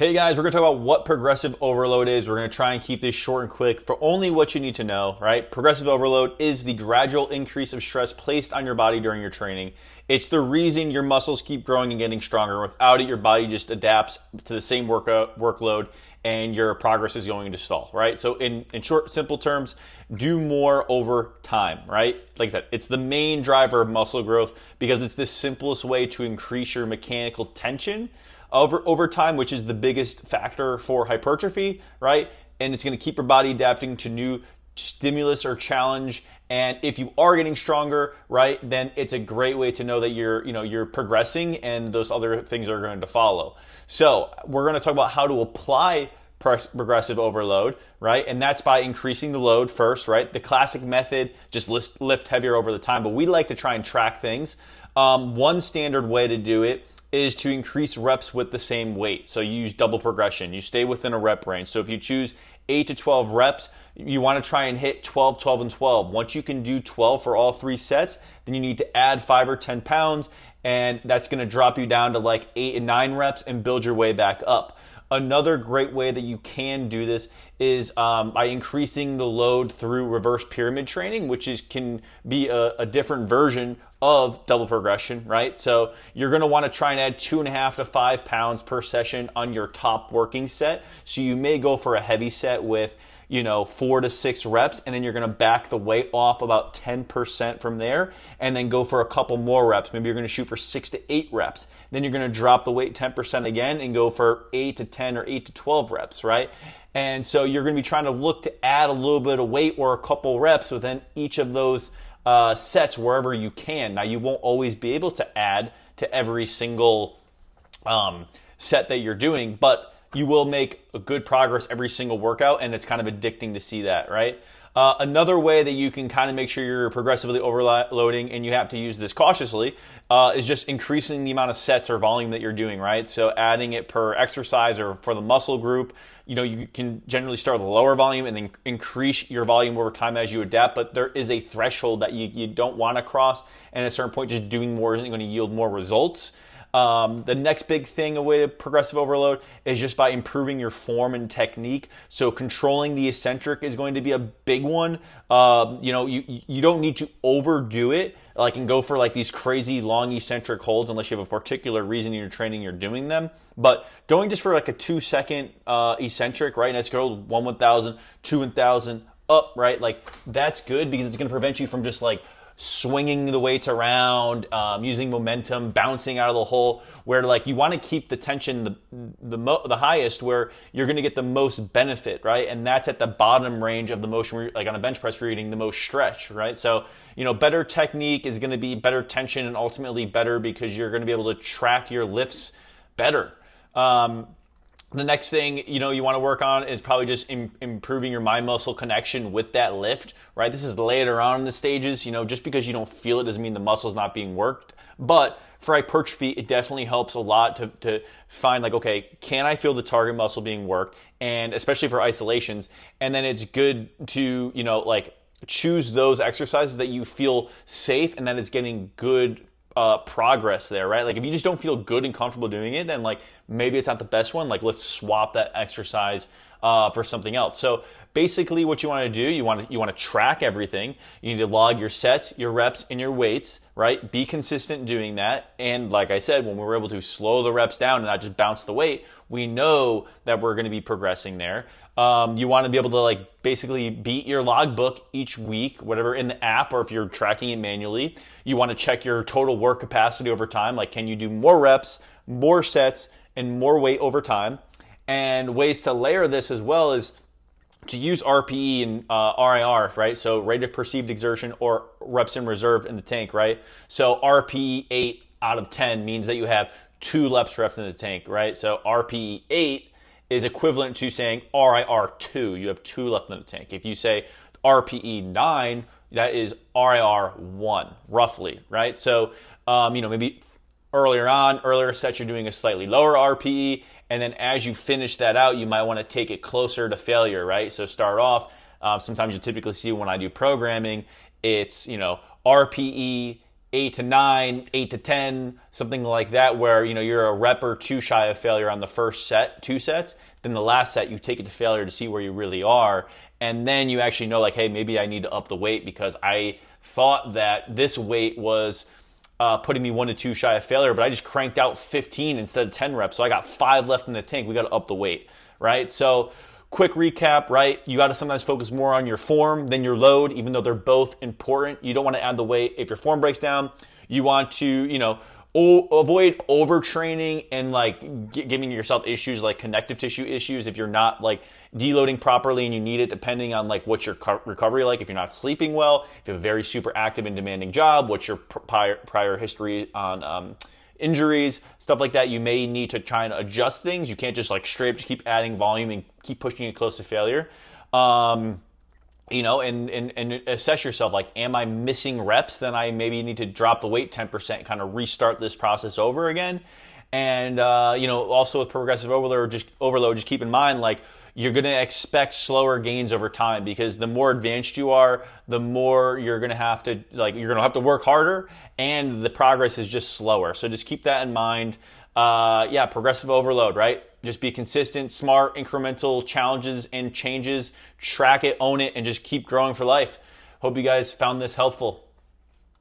Hey guys, we're gonna talk about what progressive overload is. We're gonna try and keep this short and quick for only what you need to know, right? Progressive overload is the gradual increase of stress placed on your body during your training. It's the reason your muscles keep growing and getting stronger. Without it, your body just adapts to the same workload and your progress is going to stall, right? So in short, simple terms, do more over time, right? Like I said, it's the main driver of muscle growth because it's the simplest way to increase your mechanical tension over time, which is the biggest factor for hypertrophy, right? And it's going to keep your body adapting to new stimulus or challenge. And if you are getting stronger, right, then it's a great way to know that you're progressing and those other things are going to follow. So we're going to talk about how to apply progressive overload, right? And that's by increasing the load first, right? The classic method, just lift heavier over the time, but we like to try and track things. One standard way to do it is to increase reps with the same weight. So you use double progression. You stay within a rep range. So if you choose 8 to 12 reps, you want to try and hit 12, 12, and 12. Once you can do 12 for all 3 sets, then you need to add 5 or 10 pounds, and that's going to drop you down to like 8 and 9 reps and build your way back up. Another great way that you can do this is by increasing the load through reverse pyramid training, which can be a different version of double progression, right? So you're going to want to try and add 2.5 to 5 pounds per session on your top working set. So you may go for a heavy set with 4 to 6 reps, and then you're going to back the weight off about 10% from there, and then go for a couple more reps. Maybe you're going to shoot for 6 to 8 reps. Then you're going to drop the weight 10% again and go for 8 to 10 or 8 to 12 reps, right? And so you're going to be trying to look to add a little bit of weight or a couple reps within each of those sets wherever you can. Now, you won't always be able to add to every single set that you're doing, but you will make a good progress every single workout, and it's kind of addicting to see that, right? Another way that you can kind of make sure you're progressively overloading, and you have to use this cautiously, is just increasing the amount of sets or volume that you're doing, right? So adding it per exercise or for the muscle group. You can generally start with a lower volume and then increase your volume over time as you adapt, but there is a threshold that you don't want to cross, and at a certain point, just doing more isn't going to yield more results. The next big thing, a way to progressive overload, is just by improving your form and technique. So controlling the eccentric is going to be a big one. You don't need to overdo it, and go for like these crazy long eccentric holds unless you have a particular reason in your training you're doing them. But going just for like a 2-second eccentric, right? Let's go 1 1000, 2 1000, up, right? Like that's good because it's going to prevent you from just like swinging the weights around, using momentum, bouncing out of the hole, where like you want to keep the tension the highest, where you're going to get the most benefit, right? And that's at the bottom range of the motion, like on a bench press, where you're getting the most stretch, right? So better technique is going to be better tension, and ultimately better because you're going to be able to track your lifts better. The next thing you want to work on is probably just improving your mind-muscle connection with that lift, right? This is later on in the stages. Just because you don't feel it doesn't mean the muscle's not being worked. But for hypertrophy, it definitely helps a lot to find like, okay, can I feel the target muscle being worked? And especially for isolations. And then it's good to, choose those exercises that you feel safe and that is getting good progress there, right? Like if you just don't feel good and comfortable doing it, then like maybe it's not the best one. Like let's swap that exercise for something else. So basically what you want to do, you want to track everything. You need to log your sets, your reps, and your weights, right? Be consistent doing that. And like I said, when we're able to slow the reps down and not just bounce the weight, we know that we're going to be progressing there. You want to be able to basically beat your logbook each week, whatever, in the app, or if you're tracking it manually. You want to check your total work capacity over time. Like, can you do more reps, more sets, and more weight over time? And ways to layer this as well is to use RPE and RIR, right? So rate of perceived exertion or reps in reserve in the tank, right? So RPE 8 out of 10 means that you have 2 reps left in the tank, right? So RPE 8 is equivalent to saying RIR 2. You have 2 left in the tank. If you say RPE 9, that is RIR 1, roughly, right? So, maybe earlier sets, you're doing a slightly lower RPE, and then as you finish that out, you might want to take it closer to failure, right? So start off, sometimes you typically see when I do programming, it's, RPE 8 to 9, 8 to 10, something like that, where you're a rep or two shy of failure on the first set, 2 sets. Then the last set, you take it to failure to see where you really are. And then you actually know, like, hey, maybe I need to up the weight because I thought that this weight was putting me 1 to 2 shy of failure, but I just cranked out 15 instead of 10 reps. So I got 5 left in the tank. We got to up the weight, right? So quick recap, right? You got to sometimes focus more on your form than your load, even though they're both important. You don't want to add the weight. If your form breaks down, you want to, avoid overtraining and like giving yourself issues like connective tissue issues if you're not like deloading properly and you need it, depending on like what's your recovery like. If you're not sleeping well, if you have a very super active and demanding job, what's your prior history on injuries, stuff like that. You may need to try and adjust things. You can't just like straight up just keep adding volume and keep pushing it close to failure. And assess yourself, like, am I missing reps? Then I maybe need to drop the weight 10%, kind of restart this process over again. And, also with progressive overload, just keep in mind, like, you're going to expect slower gains over time because the more advanced you are, the more you're going to have to work harder and the progress is just slower. So just keep that in mind. Progressive overload, right? Just be consistent, smart, incremental challenges and changes. Track it, own it, and just keep growing for life. Hope you guys found this helpful.